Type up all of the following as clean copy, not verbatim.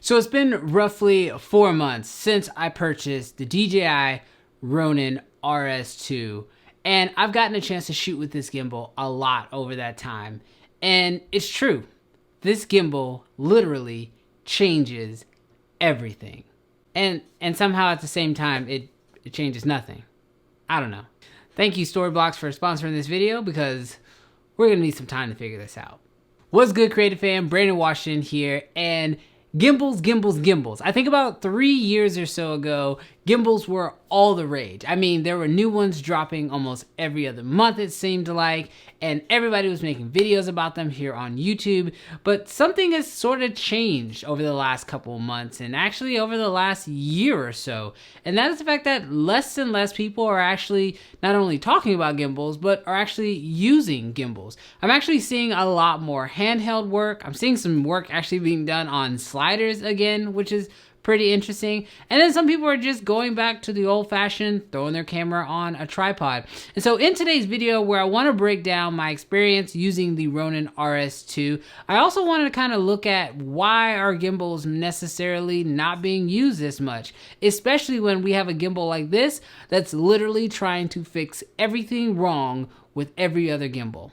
So it's been roughly 4 months since I purchased the Dji Ronin Rs2, and I've gotten a chance to shoot with this gimbal a lot over that time. And it's true, this gimbal literally changes everything. And somehow at the same time, it changes nothing. I don't know. Thank you Storyblocks for sponsoring this video, because we're gonna need some time to figure this out. What's good, creative fam? Brandon Washington here, and gimbals. I think about 3 years or so ago, gimbals were all the rage. I mean, there were new ones dropping almost every other month, it seemed like, and everybody was making videos about them here on YouTube. But something has sort of changed over the last couple of months, and actually over the last year or so. And that is the fact that less and less people are actually not only talking about gimbals, but are actually using gimbals. I'm actually seeing a lot more handheld work. I'm seeing some work actually being done on sliders again, which is pretty interesting. And then some people are just going back to the old-fashioned throwing their camera on a tripod. And so in today's video, where I want to break down my experience using the Ronin Rs2, I also wanted to kind of look at why are gimbals necessarily not being used this much, especially when we have a gimbal like this that's literally trying to fix everything wrong with every other gimbal.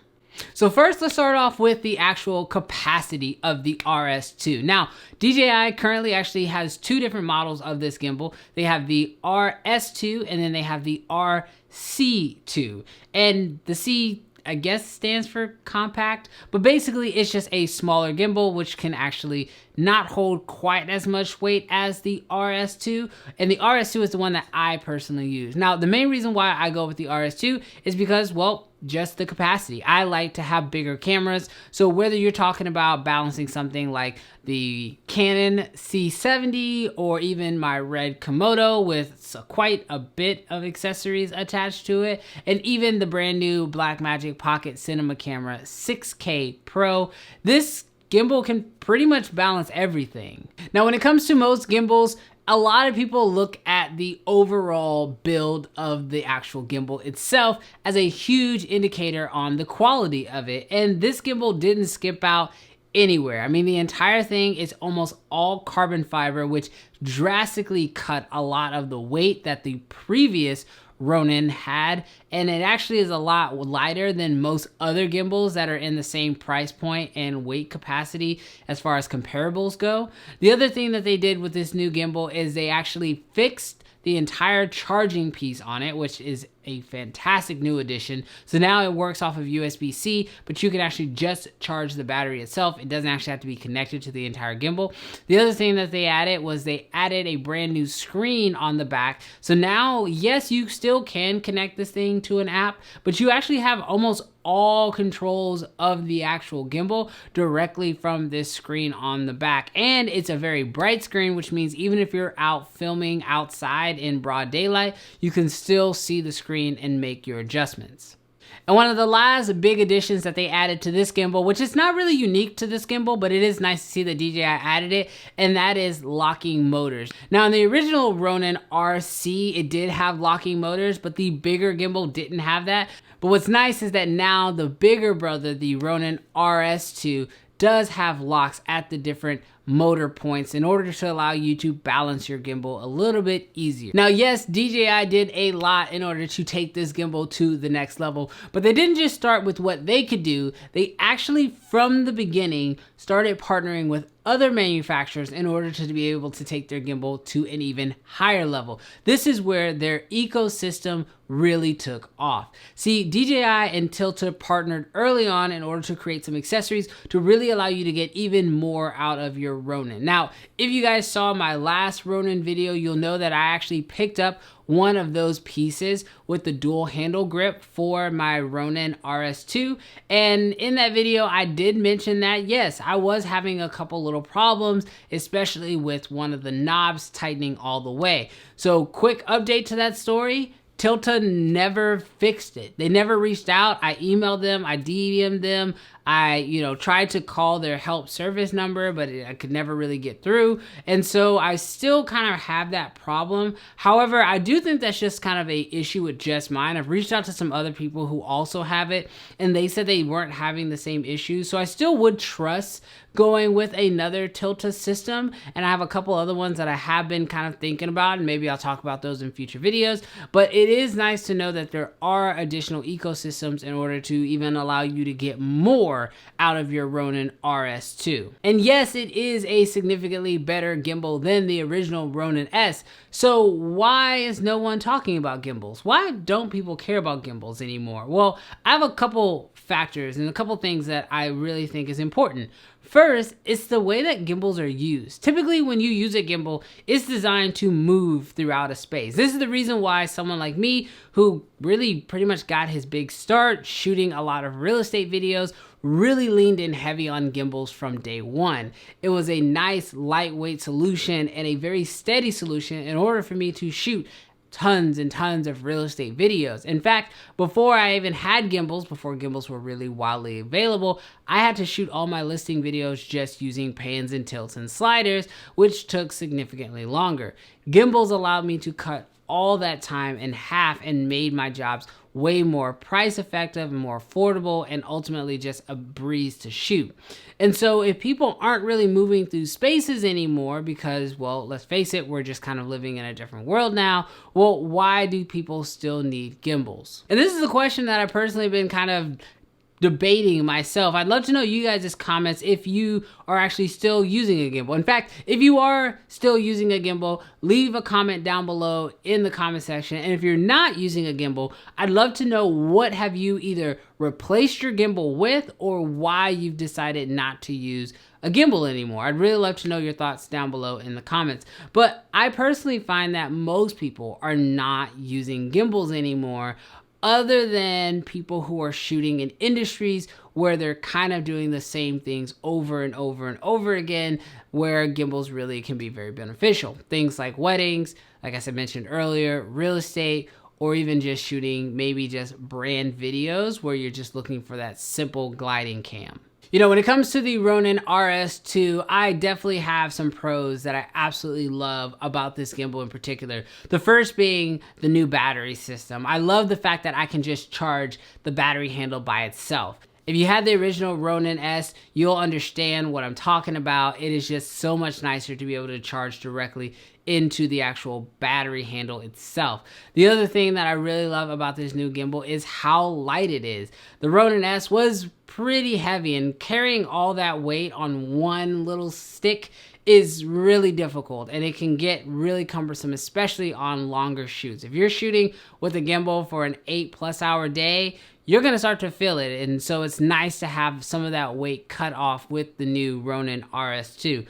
So first, let's start off with the actual capacity of the RS2. Now, DJI currently actually has two different models of this gimbal. They have the RS2 and then they have the RC2. And the C, I guess, stands for compact, but basically it's just a smaller gimbal which can actually not hold quite as much weight as the RS2, and the RS2 is the one that I personally use. Now, the main reason why I go with the RS2 is because, well, just the capacity. I like to have bigger cameras, so whether you're talking about balancing something like the Canon C70 or even my red Komodo with quite a bit of accessories attached to it, and even the brand new Blackmagic Pocket Cinema Camera 6K Pro, this gimbal can pretty much balance everything. Now, when it comes to most gimbals, a lot of people look at the overall build of the actual gimbal itself as a huge indicator on the quality of it. And this gimbal didn't skip out anywhere. I mean, the entire thing is almost all carbon fiber, which drastically cut a lot of the weight that the previous Ronin had, and it actually is a lot lighter than most other gimbals that are in the same price point and weight capacity as far as comparables go. The other thing that they did with this new gimbal is they actually fixed the entire charging piece on it, which is a fantastic new addition. So now it works off of USB-C, but you can actually just charge the battery itself. It doesn't actually have to be connected to the entire gimbal. The other thing that they added was they added a brand new screen on the back. So now, yes, you still can connect this thing to an app, but you actually have almost all controls of the actual gimbal directly from this screen on the back. And it's a very bright screen, which means even if you're out filming outside in broad daylight, you can still see the screen and make your adjustments. And one of the last big additions that they added to this gimbal, which is not really unique to this gimbal, but it is nice to see that DJI added it, and that is locking motors. Now, in the original Ronin RC, it did have locking motors, but the bigger gimbal didn't have that. But what's nice is that now the bigger brother, the Ronin RS2, does have locks at the different motor points in order to allow you to balance your gimbal a little bit easier. Now, yes, DJI did a lot in order to take this gimbal to the next level, but they didn't just start with what they could do. They actually, from the beginning, started partnering with other manufacturers in order to be able to take their gimbal to an even higher level. This is where their ecosystem really took off. See, DJI and Tilta partnered early on in order to create some accessories to really allow you to get even more out of your Ronin. Now, if you guys saw my last Ronin video, you'll know that I actually picked up one of those pieces with the dual handle grip for my Ronin Rs2, and in that video I did mention that yes, I was having a couple little problems, especially with one of the knobs tightening all the way. So quick update to that story: Tilta never fixed it. They never reached out. I emailed them, I DM'd them, I tried to call their help service number, but I could never really get through. And so I still kind of have that problem. However, I do think that's just kind of a issue with just mine. I've reached out to some other people who also have it, and they said they weren't having the same issues. So I still would trust going with another Tilta system, and I have a couple other ones that I have been kind of thinking about, and maybe I'll talk about those in future videos. But it is nice to know that there are additional ecosystems in order to even allow you to get more out of your Ronin RS2. And yes, it is a significantly better gimbal than the original Ronin S. So why is no one talking about gimbals? Why don't people care about gimbals anymore? Well, I have a couple factors and a couple things that I really think is important. First, it's the way that gimbals are used. Typically, when you use a gimbal, it's designed to move throughout a space. This is the reason why someone like me, who really pretty much got his big start shooting a lot of real estate videos, really leaned in heavy on gimbals from day one. It was a nice, lightweight solution and a very steady solution in order for me to shoot tons and tons of real estate videos. In fact, before I even had gimbals, before gimbals were really widely available, I had to shoot all my listing videos just using pans and tilts and sliders, which took significantly longer. Gimbals allowed me to cut all that time in half and made my jobs way more price effective and more affordable, and ultimately just a breeze to shoot. And so if people aren't really moving through spaces anymore because, well, let's face it, we're just kind of living in a different world now, well, why do people still need gimbals? And this is a question that I personally been kind of debating myself. I'd love to know you guys' comments if you are actually still using a gimbal. In fact, if you are still using a gimbal, leave a comment down below in the comment section. And if you're not using a gimbal, I'd love to know what have you either replaced your gimbal with or why you've decided not to use a gimbal anymore. I'd really love to know your thoughts down below in the comments. But I personally find that most people are not using gimbals anymore, other than people who are shooting in industries where they're kind of doing the same things over and over and over again, where gimbals really can be very beneficial. Things like weddings, like I said, mentioned earlier, real estate, or even just shooting maybe just brand videos where you're just looking for that simple gliding cam. When it comes to the Ronin RS2, I definitely have some pros that I absolutely love about this gimbal in particular. The first being the new battery system. I love the fact that I can just charge the battery handle by itself. If you had the original Ronin S, you'll understand what I'm talking about. It is just so much nicer to be able to charge directly into the actual battery handle itself. The other thing that I really love about this new gimbal is how light it is. The Ronin S was pretty heavy, and carrying all that weight on one little stick is really difficult, and it can get really cumbersome, especially on longer shoots. If you're shooting with a gimbal for an 8+ hour day, you're gonna start to feel it, and so it's nice to have some of that weight cut off with the new Ronin RS2.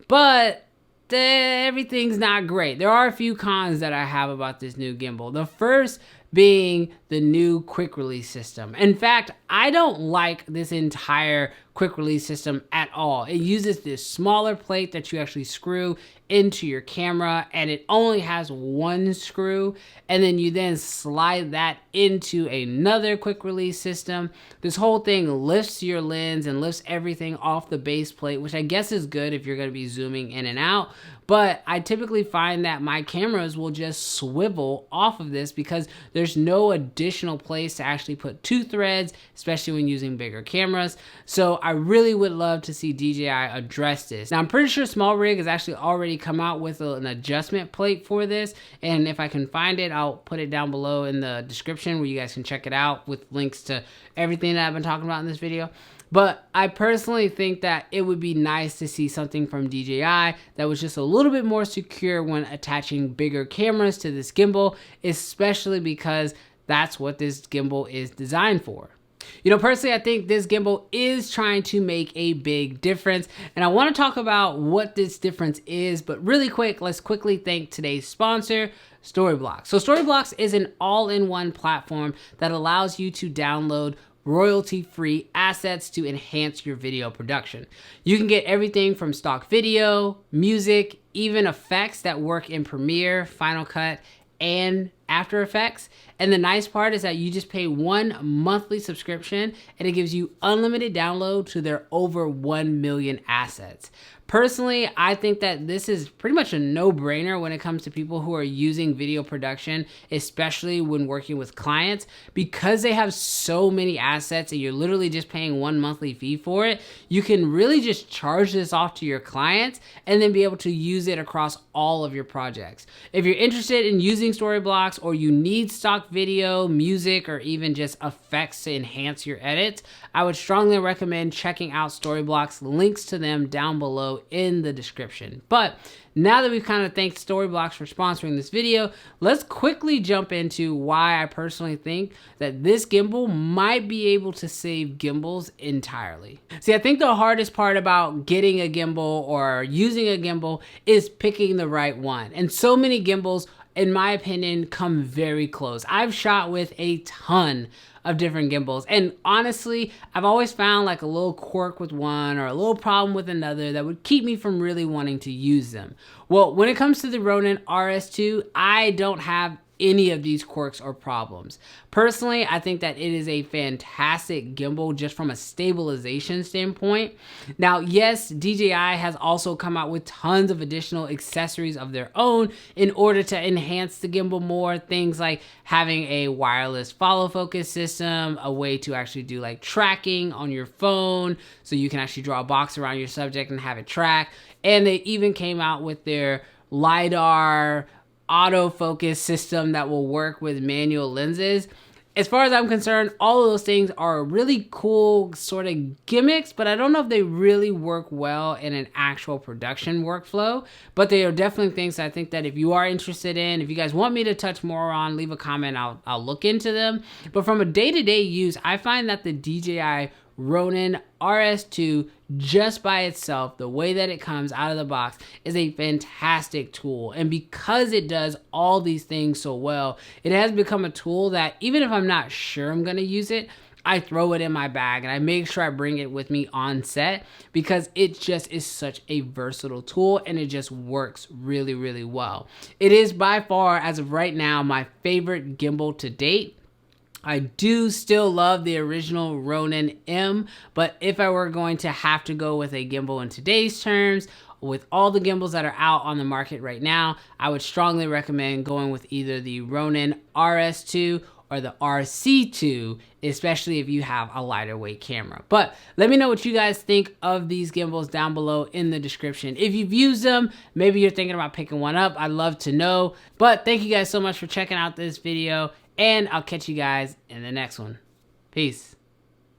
But everything's not great. There are a few cons that I have about this new gimbal. The first being the new quick release system. In fact, I don't like this entire quick release system at all. It uses this smaller plate that you actually screw into your camera, and it only has one screw, and then you then slide that into another quick release system. This whole thing lifts your lens and lifts everything off the base plate, which I guess is good if you're going to be zooming in and out. But I typically find that my cameras will just swivel off of this because there's no additional place to actually put two threads, especially when using bigger cameras. So I really would love to see DJI address this. Now, I'm pretty sure Small Rig has actually already come out with an adjustment plate for this, and if I can find it, I'll put it down below in the description where you guys can check it out with links to everything that I've been talking about in this video. But I personally think that it would be nice to see something from DJI that was just a little bit more secure when attaching bigger cameras to this gimbal, especially because that's what this gimbal is designed for. Personally, I think this gimbal is trying to make a big difference, and I want to talk about what this difference is, but really quick, let's quickly thank today's sponsor, Storyblocks. So Storyblocks is an all-in-one platform that allows you to download royalty-free assets to enhance your video production. You can get everything from stock video, music, even effects that work in Premiere, Final Cut, and After Effects. And the nice part is that you just pay 1 monthly subscription and it gives you unlimited download to their over 1 million assets. Personally, I think that this is pretty much a no-brainer when it comes to people who are using video production, especially when working with clients, because they have so many assets and you're literally just paying 1 monthly fee for it. You can really just charge this off to your clients and then be able to use it across all of your projects. If you're interested in using Storyblocks or you need stock video, music, or even just effects to enhance your edits, I would strongly recommend checking out Storyblocks. Links to them down below in the description. But now that we've kind of thanked Storyblocks for sponsoring this video, let's quickly jump into why I personally think that this gimbal might be able to save gimbals entirely. See, I think the hardest part about getting a gimbal or using a gimbal is picking the right one. And so many gimbals, in my opinion, come very close. I've shot with a ton of different gimbals, and honestly, I've always found like a little quirk with one or a little problem with another that would keep me from really wanting to use them. Well, when it comes to the Ronin RS2, I don't have any of these quirks or problems. Personally, I think that it is a fantastic gimbal just from a stabilization standpoint. Now, yes, DJI has also come out with tons of additional accessories of their own in order to enhance the gimbal more. Things like having a wireless follow focus system, a way to actually do like tracking on your phone, so you can actually draw a box around your subject and have it track. And they even came out with their LiDAR autofocus system that will work with manual lenses. As far as I'm concerned, all of those things are really cool sort of gimmicks, but I don't know if they really work well in an actual production workflow. But they are definitely things I think that if you are interested in, if you guys want me to touch more on, leave a comment, I'll look into them. But from a day-to-day use, I find that the DJI Ronin RS2 just by itself, the way that it comes out of the box, is a fantastic tool. And because it does all these things so well, it has become a tool that even if I'm not sure I'm going to use it, I throw it in my bag and I make sure I bring it with me on set, because it just is such a versatile tool and it just works really, really well. It is by far, as of right now, my favorite gimbal to date. I do still love the original Ronin M, but if I were going to have to go with a gimbal in today's terms, with all the gimbals that are out on the market right now, I would strongly recommend going with either the Ronin RS2 or the RC2, especially if you have a lighter weight camera. But let me know what you guys think of these gimbals down below in the description. If you've used them, maybe you're thinking about picking one up, I'd love to know. But thank you guys so much for checking out this video, and I'll catch you guys in the next one. Peace.